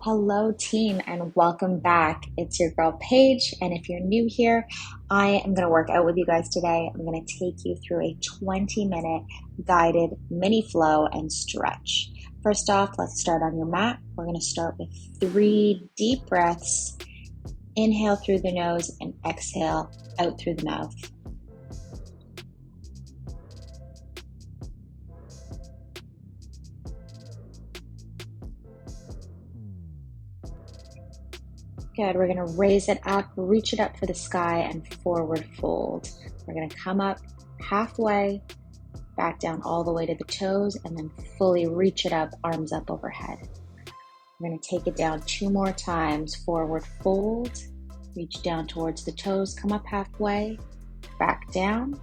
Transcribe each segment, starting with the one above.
Hello, team, and welcome back. It's your girl Paige, and if you're new here, I am going to work out with you guys today. I'm going to take you through a 20-minute guided mini flow and stretch. First off, let's start on your mat. We're going to start with 3 deep breaths. Inhale through the nose and exhale out through the mouth. Good. We're going to raise it up, reach it up for the sky, and forward fold. We're going to come up halfway, back down all the way to the toes, and then fully reach it up, arms up overhead. We're going to take it down 2 more times. Forward fold, reach down towards the toes, come up halfway, back down.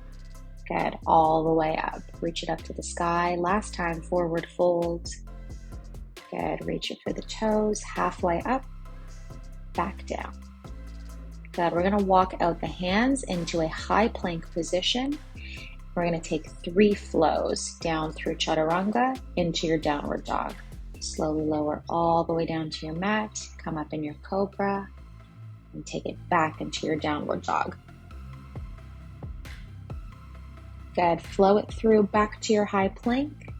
Good. All the way up. Reach it up to the sky. Last time, forward fold. Good. Reach it for the toes, halfway up, back down. Good. We're going to walk out the hands into a high plank position. We're going to take 3 flows down through chaturanga into your downward dog. Slowly lower all the way down to your mat, come up in your cobra, and take it back into your downward dog. Good. Flow it through back to your high plank.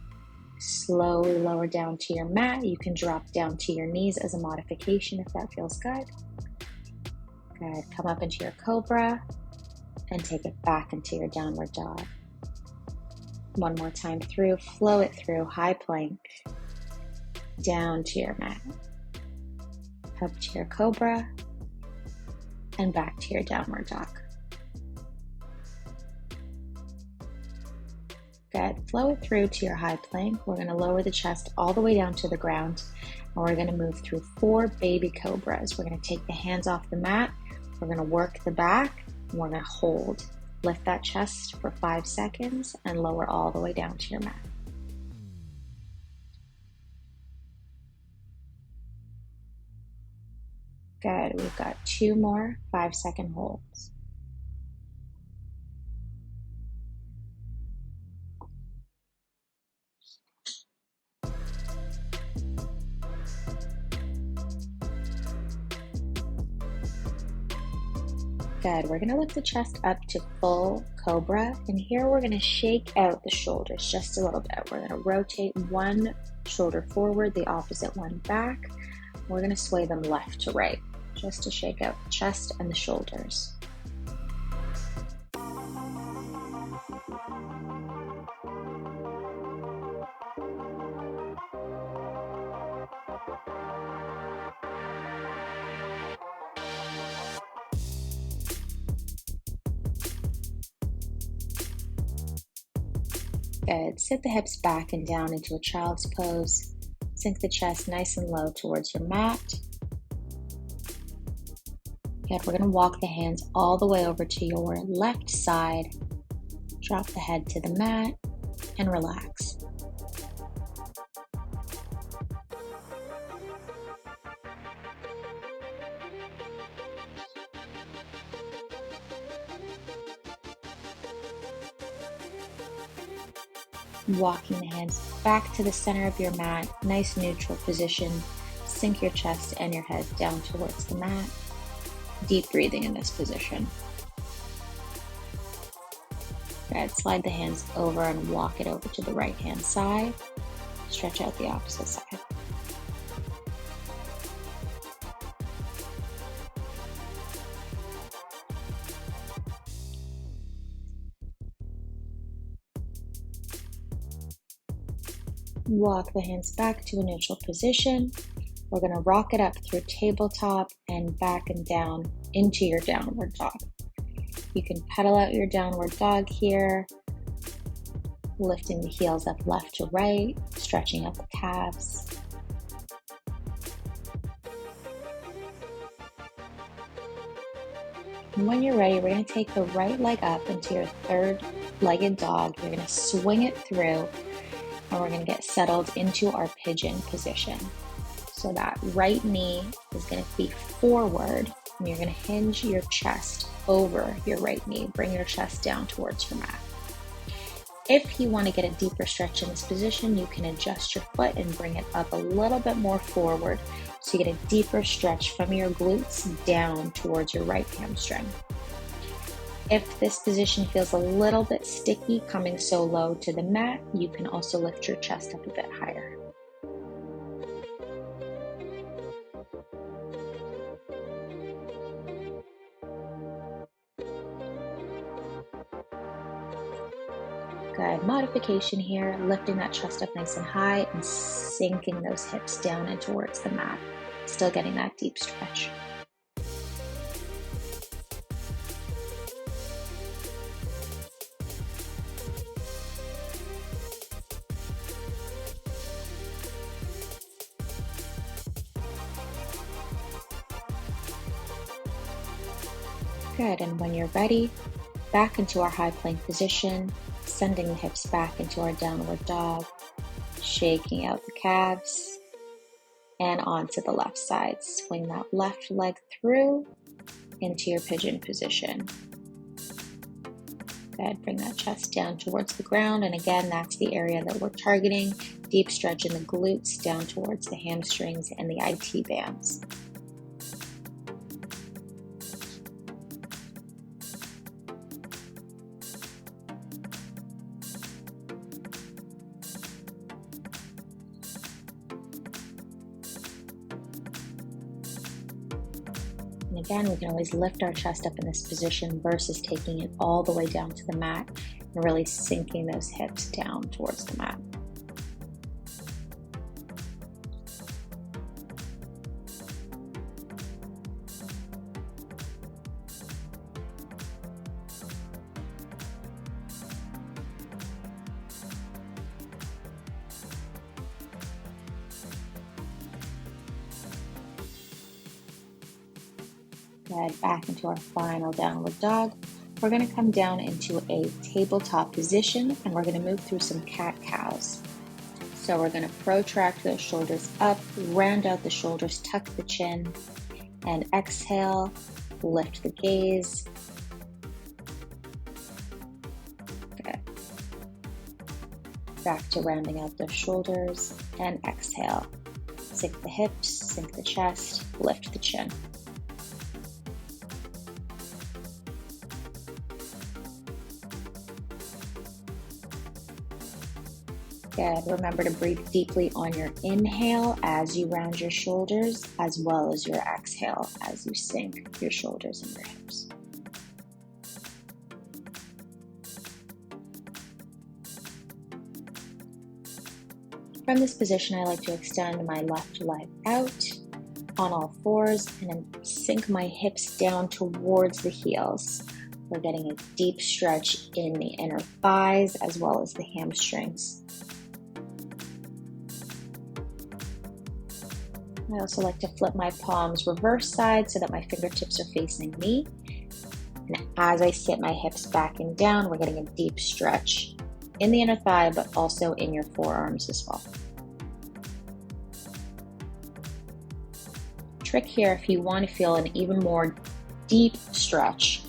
Slowly lower down to your mat. You can drop down to your knees as a modification if that feels good. Good. Come up into your cobra and take it back into your downward dog. One more time through. Flow it through high plank down to your mat. Up to your cobra and back to your downward dog. Good. Flow it through to your high plank. We're going to lower the chest all the way down to the ground, and we're going to move through 4 baby cobras. We're going to take the hands off the mat. We're going to work the back, and we're going to hold. Lift that chest for 5 seconds and lower all the way down to your mat. Good. We've got 2 more 5-second holds. Good. We're going to lift the chest up to full cobra, and here we're going to shake out the shoulders just a little bit. We're going to rotate one shoulder forward, the opposite one back. We're going to sway them left to right just to shake out the chest and the shoulders. Good. Sit the hips back and down into a child's pose. Sink the chest nice and low towards your mat. Good. We're going to walk the hands all the way over to your left side. Drop the head to the mat and relax. Walking the hands back to the center of your mat, nice neutral position. Sink your chest and your head down towards the mat. Deep breathing in this position. Good. Slide the hands over and walk it over to the right hand side. Stretch out the opposite side. Walk the hands back to a neutral position. We're going to rock it up through tabletop and back and down into your downward dog. You can pedal out your downward dog here, lifting the heels up left to right, stretching out the calves. And when you're ready, we're going to take the right leg up into your 3rd-legged dog. You're going to swing it through, and we're going to get settled into our pigeon position. So that right knee is going to be forward, and you're going to hinge your chest over your right knee. Bring your chest down towards your mat. If you want to get a deeper stretch in this position, you can adjust your foot and bring it up a little bit more forward so you get a deeper stretch from your glutes down towards your right hamstring. If this position feels a little bit sticky coming so low to the mat, you can also lift your chest up a bit higher. Good. Modification here, lifting that chest up nice and high and sinking those hips down and towards the mat. Still getting that deep stretch. Good. And when you're ready, back into our high plank position, sending the hips back into our downward dog, shaking out the calves, and onto the left side. Swing that left leg through into your pigeon position. Good. Bring that chest down towards the ground. And again, that's the area that we're targeting. Deep stretch in the glutes down towards the hamstrings and the IT bands. And again, we can always lift our chest up in this position versus taking it all the way down to the mat and really sinking those hips down towards the mat. Good. Back into our final downward dog. We're going to come down into a tabletop position and we're going to move through some cat-cows. So we're going to protract those shoulders up, round out the shoulders, tuck the chin, and exhale, lift the gaze. Good. Back to rounding out those shoulders and exhale. Sink the hips, sink the chest, lift the chin. Good. Remember to breathe deeply on your inhale as you round your shoulders, as well as your exhale as you sink your shoulders and your hips. From this position, I like to extend my left leg out on all fours and then sink my hips down towards the heels. We're getting a deep stretch in the inner thighs as well as the hamstrings. I also like to flip my palms reverse side so that my fingertips are facing me. And as I sit my hips back and down, we're getting a deep stretch in the inner thigh, but also in your forearms as well. Trick here, if you want to feel an even more deep stretch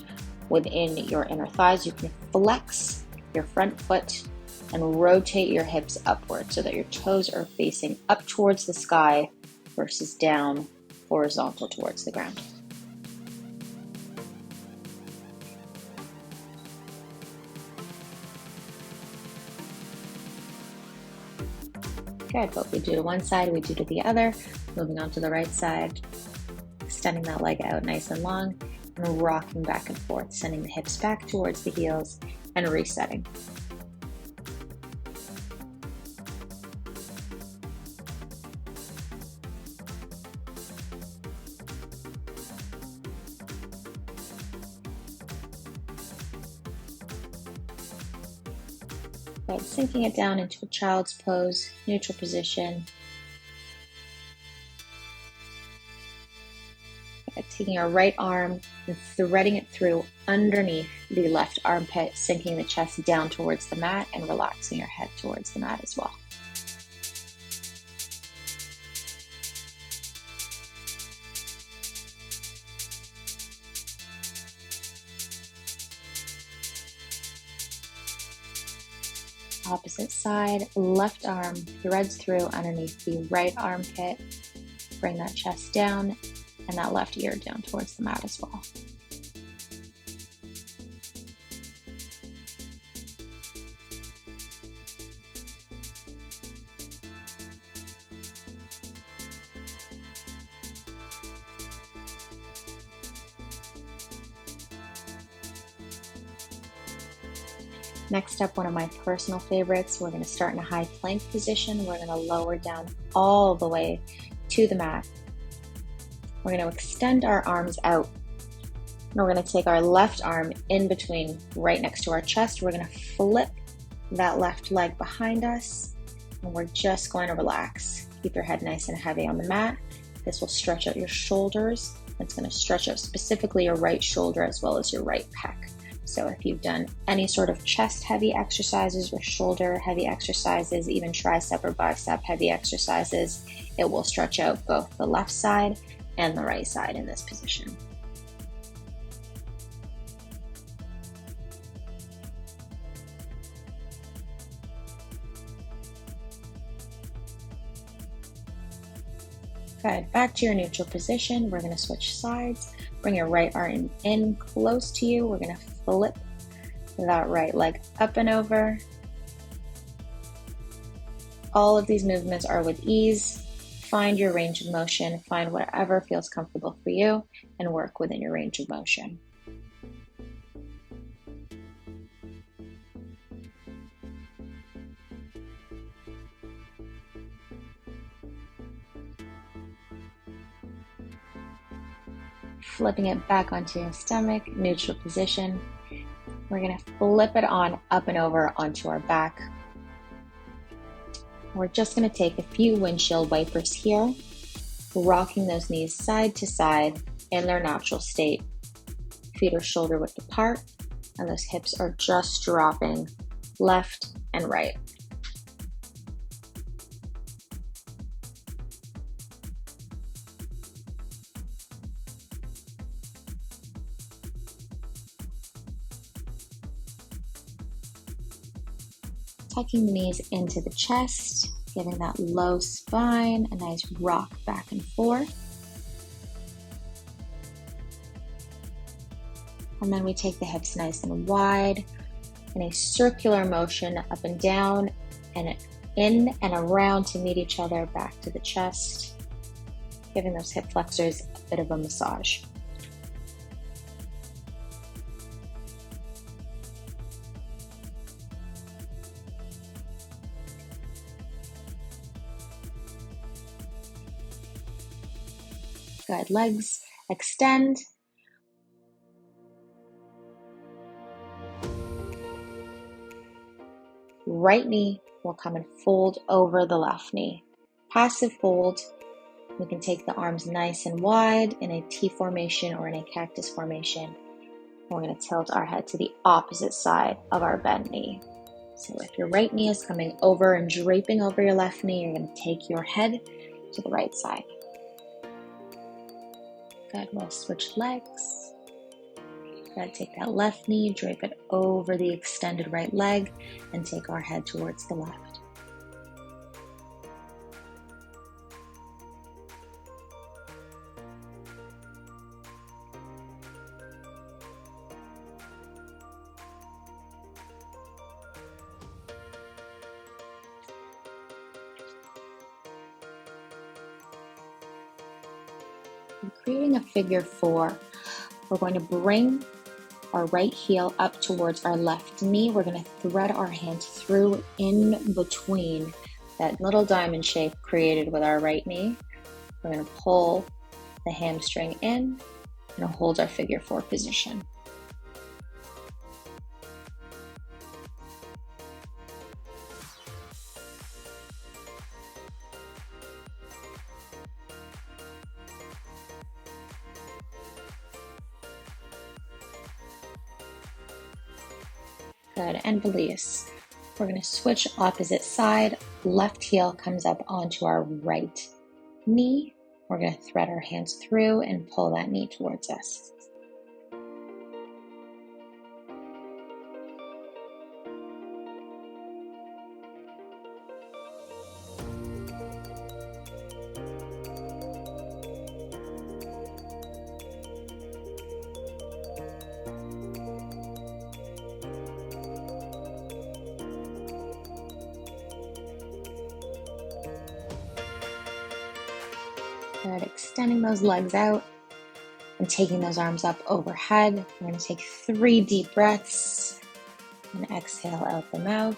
within your inner thighs, you can flex your front foot and rotate your hips upward so that your toes are facing up towards the sky versus down horizontal towards the ground. Good. What we do to one side, we do to the other. Moving on to the right side, extending that leg out nice and long and rocking back and forth, sending the hips back towards the heels and resetting. Good. Sinking it down into a child's pose, neutral position. Good. Taking our right arm and threading it through underneath the left armpit, sinking the chest down towards the mat and relaxing your head towards the mat as well. opposite side. Left arm threads through underneath the right armpit. Bring that chest down and that left ear down towards the mat as well. Next up, one of my personal favorites, we're going to start in a high plank position. We're going to lower down all the way to the mat. We're going to extend our arms out. And we're going to take our left arm in between, right next to our chest. We're going to flip that left leg behind us, and we're just going to relax. Keep your head nice and heavy on the mat. This will stretch out your shoulders. It's going to stretch out specifically your right shoulder as well as your right pec. So if you've done any sort of chest heavy exercises or shoulder heavy exercises, even tricep or bicep heavy exercises, it will stretch out both the left side and the right side in this position. Good, back to your neutral position. We're going to switch sides. Bring your right arm in close to you. We're going to flip that right leg up and over. All of these movements are with ease. Find your range of motion, find whatever feels comfortable for you, and work within your range of motion. Flipping it back onto your stomach, neutral position. We're going to flip it on up and over onto our back. We're just going to take a few windshield wipers here, rocking those knees side to side in their natural state. Feet are shoulder width apart, and those hips are just dropping left and right. Tucking the knees into the chest, giving that low spine a nice rock back and forth. And then we take the hips nice and wide in a circular motion up and down and in and around to meet each other back to the chest, giving those hip flexors a bit of a massage. Good, legs extend. Right knee will come and fold over the left knee. Passive fold. We can take the arms nice and wide in a T formation or in a cactus formation. We're going to tilt our head to the opposite side of our bent knee. So if your right knee is coming over and draping over your left knee, you're going to take your head to the right side. Good, we'll switch legs. Good, take that left knee, drape it over the extended right leg, and take our head towards the left. We're creating a figure four. We're going to bring our right heel up towards our left knee. We're going to thread our hands through in between that little diamond shape created with our right knee. We're going to pull the hamstring in and hold our figure four position. Good, and release. We're going to switch opposite side. Left heel comes up onto our right knee. We're going to thread our hands through and pull that knee towards us. Good, extending those legs out and taking those arms up overhead. We're going to take 3 deep breaths and exhale out the mouth.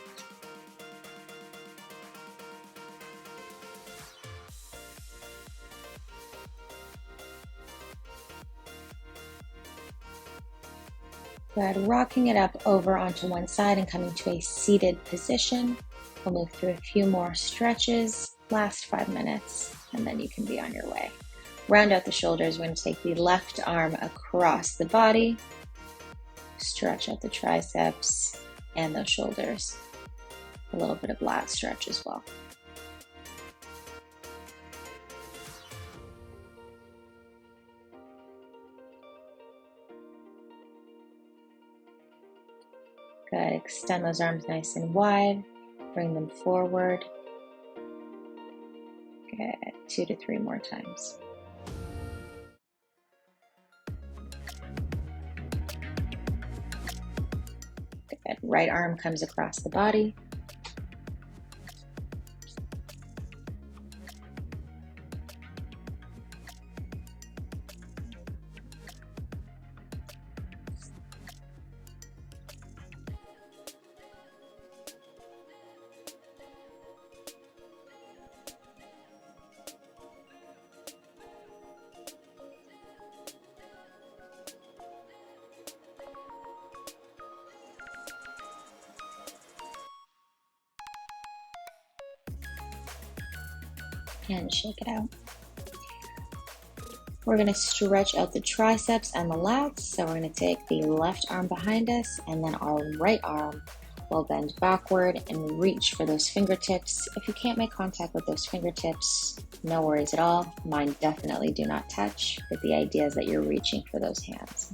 Good, rocking it up over onto one side and coming to a seated position. We'll move through a few more stretches, last 5 minutes, and then you can be on your way. Round out the shoulders. We're going to take the left arm across the body, stretch out the triceps and those shoulders. A little bit of lat stretch as well. Good, extend those arms nice and wide, bring them forward. Good, 2 to 3 more times. Good, right arm comes across the body. And shake it out. We're going to stretch out the triceps and the lats. So we're going to take the left arm behind us and then our right arm will bend backward and reach for those fingertips. If you can't make contact with those fingertips, no worries at all. Mine definitely do not touch, but the idea is that you're reaching for those hands.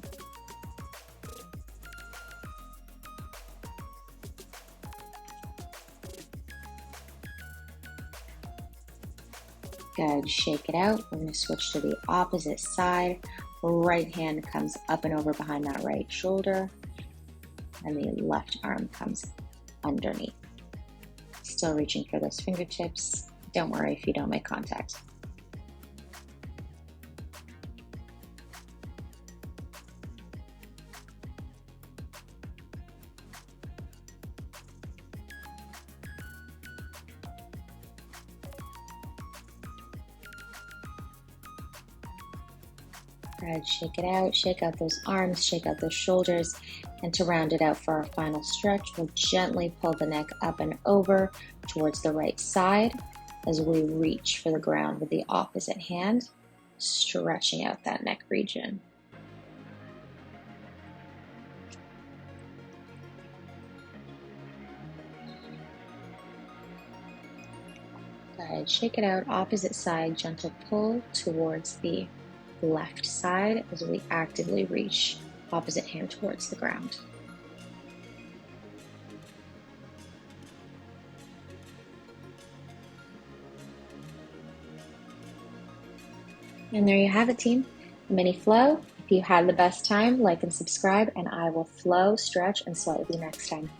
Good, shake it out. We're going to switch to the opposite side. Right hand comes up and over behind that right shoulder, and the left arm comes underneath. Still reaching for those fingertips. Don't worry if you don't make contact. Good, shake it out, shake out those arms, shake out those shoulders, and to round it out for our final stretch, we'll gently pull the neck up and over towards the right side as we reach for the ground with the opposite hand, stretching out that neck region. Good, shake it out, opposite side, gentle pull towards the left side as we actively reach opposite hand towards the ground. And there you have it, team. A mini flow. If you had the best time, like and subscribe, and I will flow, stretch, and sweat with you next time.